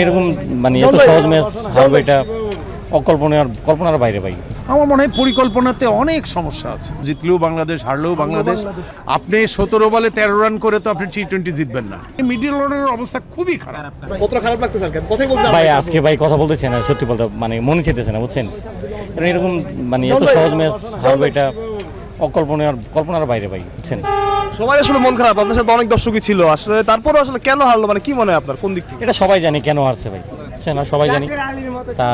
এরকম মানে এত সহজ ম্যাচ হারবে এটা কল্পনার বাইরে ভাই। আমার মনে হয় পরিকল্পনাতে অনেক সমস্যা আছে। জিতলেও বাংলাদেশ, হারলেও বাংলাদেশ। আপনি 17 বলে 13 রান করে তো আপনি টি-20 জিতবেন না। মিডল অর্ডারের অবস্থা খুবই খারাপ। কতটা খারাপ লাগতেছে কথাই বলতে ভাই আজকে ভাই কথা বলতেছে না, সত্যি বলতে মানে মনে চাইতেছে না, বুঝছেন? এরকম মানে এত সহজ ম্যাচ হারবে এটা কল্পনার বাইরে ভাই, বুঝছেন? সবাই আসলে মন খারাপ, আপনার সাথে অনেক দর্শকই ছিল আসলে, তারপরে আসলে কেন হারলো মানে কি মনে হয় আপনার, কোন দিক থেকে? এটা সবাই জানি কেন হারছে ভাই, বুঝছেন? না সবাই জানি, তা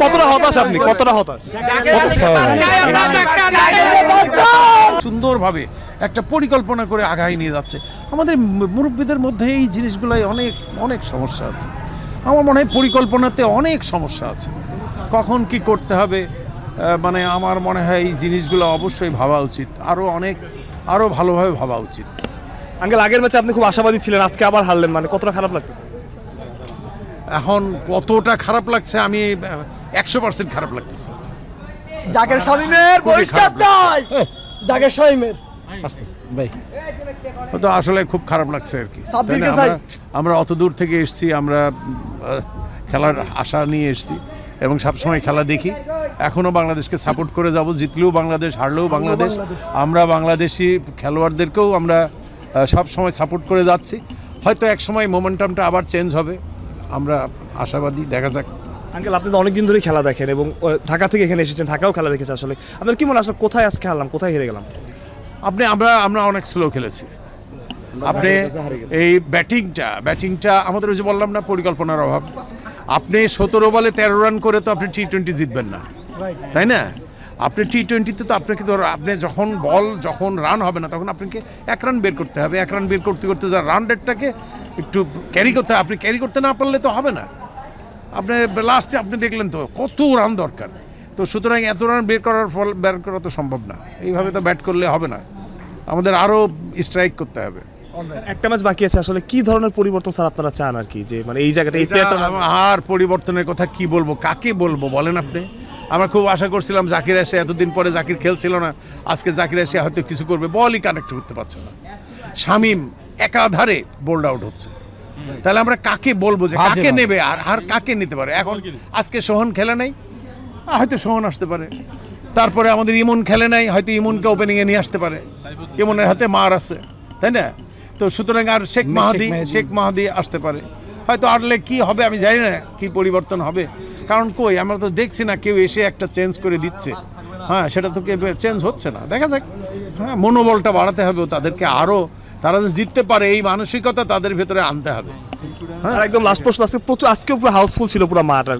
কতটা হতাশ আপনি, কতটা হতাশ? সুন্দরভাবে একটা পরিকল্পনা করে আগায় নিয়ে যাচ্ছে। আমাদের মুরব্বীদের মধ্যে এই জিনিসগুলাই অনেক অনেক সমস্যা আছে। আমার মনে হয় পরিকল্পনাতে অনেক সমস্যা আছে। কখন কি করতে হবে মানে আমার মনে হয় এই জিনিসগুলো অবশ্যই ভাবা উচিত, আরও ভালোভাবে ভাবা উচিত। আঙ্কেল, আগের ম্যাচে আপনি খুব আশাবাদী ছিলেন, আজকে আবার হারলেন, মানে কতটা খারাপ লাগতেছে? এখন কতটা খারাপ লাগছে, আমি 100% খারাপ লাগতেছে। জাকের শামীমের বহিষ্কার চাই, জাকের শামীমের ভাই তো আসলে খুব খারাপ লাগছে আর কি। আমরা অত দূর থেকে এসেছি, আমরা খেলার আশা নিয়ে এসেছি এবং সবসময় খেলা দেখি। এখনও বাংলাদেশকে সাপোর্ট করে যাব, জিতলেও বাংলাদেশ, হারলেও বাংলাদেশ। আমরা বাংলাদেশি খেলোয়াড়দেরকেও আমরা সব সময় সাপোর্ট করে যাচ্ছি। হয়তো এক সময় মোমেন্টামটা আবার চেঞ্জ হবে, আমরা আশাবাদী, দেখা যাক। আঙ্কেল, আপনি তো অনেকদিন ধরেই খেলা দেখেন এবং ঢাকা থেকে এখানে এসেছেন, ঢাকাও খেলা দেখেছে, আসলে আপনার কি মনে হয় কোথায় আজকে হারলাম, কোথায় হেরে গেলাম? আমরা অনেক স্লো খেলেছি। আপনি এই ব্যাটিংটা আমাদের ওই যে বললাম না, পরিকল্পনার অভাব। আপনি 17 বলে 13 রান করে তো আপনি টি-20 জিতবেন না, তাই না? আপনি টি-20তে তো আপনাকে আপনি যখন রান হবে না তখন আপনাকে 1 রান বের করতে হবে। 1 রান বের করতে করতে যা রান রেটটাকে একটু ক্যারি করতে হবে। আপনি ক্যারি করতে না পারলে তো হবে না। আপনি লাস্টে আপনি দেখলেন তো কত রান দরকার। তো সুতরাং এত রান বের করা তো সম্ভব না। এইভাবে তো ব্যাট করলে হবে না, আমাদের আরও স্ট্রাইক করতে হবে। একটা ম্যাচ বাকি আছে, আসলে কি ধরনের পরিবর্তন স্যার আপনারা চান আর কি, যে মানে এই জায়গাটা আর পরিবর্তনের কথা কি বলবো, কাকে বলবো বলেন আপনি? আমরা খুব আশা করছিলাম জাকির এসে, এতদিন পরে জাকির খেলছিল না, আজকে জাকির এসে হয়তো কিছু করবে, বলই কানেক্ট করতে পারছে না। শামীম একাধারে বোল্ড আউট হচ্ছে, তাহলে আমরা কাকে বলবো যে কাকে নেবে আর কাকে নিতে পারে? এখন আজকে সোহন খেলে নাই, হয়তো সোহন আসতে পারে। তারপরে আমাদের ইমন খেলে নাই, হয়তো ইমনকে ওপেনিংয়ে নিয়ে আসতে পারে। ইমনের হাতে মার আছে, তাই না? তো সুতরাং আর শেখ মাহাদি আসতে পারে। হয়তো আরলে কি হবে আমি জানি না, কি পরিবর্তন হবে, কারণ কই আমরা তো দেখছি না কেউ এসে একটা চেঞ্জ করে দিচ্ছে। হ্যাঁ, সেটা তো কেউ চেঞ্জ হচ্ছে না, দেখা যাক। হ্যাঁ, মনোবলটা বাড়াতে হবে তাদেরকে, আরও তারা যে জিততে পারে এই মানসিকতা তাদের ভেতরে আনতে হবে। হ্যাঁ, একদম লাস্ট প্রশ্ন, আজকে পুরো হাউসফুল ছিল পুরো মাঠ। আর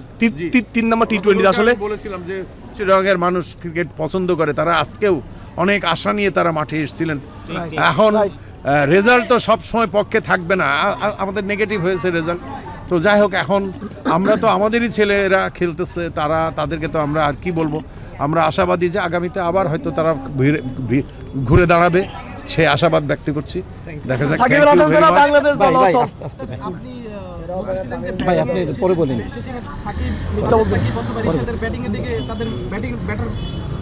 3 নম্বর টি-20 আসলে বলেছিলাম যে চিটাগংয়ের মানুষ ক্রিকেট পছন্দ করে, তারা আজকেও অনেক আশা নিয়ে তারা মাঠে এসেছিলেন। এখন রেজাল্ট তো সবসময় পক্ষে থাকবে না, আমাদের নেগেটিভ হয়েছে রেজাল্ট। তো যাই হোক, এখন আমরা তো আমাদেরই ছেলেরা খেলতেছে, তাদেরকে তো আমরা আর কি বলবো। আমরা আশাবাদী যে আগামীতে আবার হয়তো তারা ঘুরে দাঁড়াবে, সেই আশাবাদ ব্যক্ত করছি। দেখা যাক। ভাই আপনি পরে বলেন।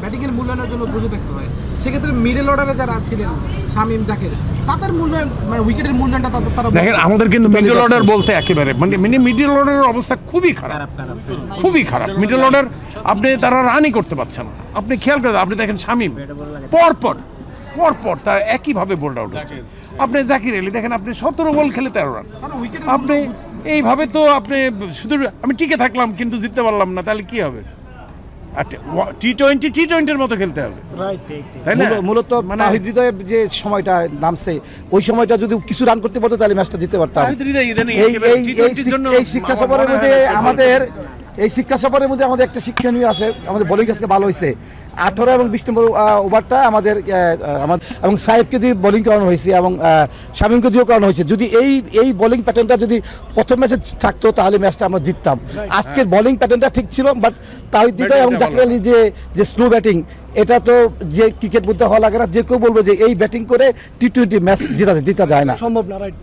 ব্যাটিংয়ের মূল্যায়নের জন্য বুঝে থাকতে হয়, সেক্ষেত্রে মিডল অর্ডারে যারা ছিলেন শামীম, জাকির, তাদের মূল্যায়ন মানে উইকেটের মূল্যায়নটা তারা দেখেন। আমাদের কিন্তু মিডল অর্ডার বলতে একেবারে মানে মিডল অর্ডারের অবস্থা খুবই খারাপ, খুবই খারাপ। মিডল অর্ডার তারা রানই করতে পারছে না। আপনি খেয়াল করে আপনি দেখেন শামীম পরপর তার একইভাবে বোল্ড আউট হচ্ছে। আপনি জাকির আলী দেখেন, আপনি 17 বল খেলে 13 রান। আপনি এইভাবে তো আপনি শুধু আমি টিকে থাকলাম কিন্তু জিততে পারলাম না, তাহলে কি হবে? টি-20-র মতো খেলতে হবে, তাই না? মূলত মানে হৃদয়ের যে সময়টা নামছে, ওই সময়টা যদি কিছু রান করতে পারতো তাহলে ম্যাচটা জিততে পারতাম। এই শিক্ষা সফরের মধ্যে আমাদের একটা শিক্ষণীয় আছে, আমাদের বোলিং আজকে ভালো হয়েছে। 18 এবং 20 নম্বর ওভারটা আমাদের এবং সাহেবকে দিয়ে বোলিং করানো হয়েছে এবং শামীমকে দিয়েও করানো হয়েছে। যদি এই বোলিং প্যাটার্নটা যদি প্রথম ম্যাচে থাকতো তাহলে ম্যাচটা আমরা জিততাম। আজকের বোলিং প্যাটার্নটা ঠিক ছিল, বাট তাহিদ হৃদয় এবং জাকির আলী যে স্লো ব্যাটিং, এটা তো যে ক্রিকেট বুদ্ধি হওয়া লাগে না, যে কেউ বলবো যে এই ব্যাটিং করে টি-20 ম্যাচ জেতা যায় না, সম্ভব না, রাইট।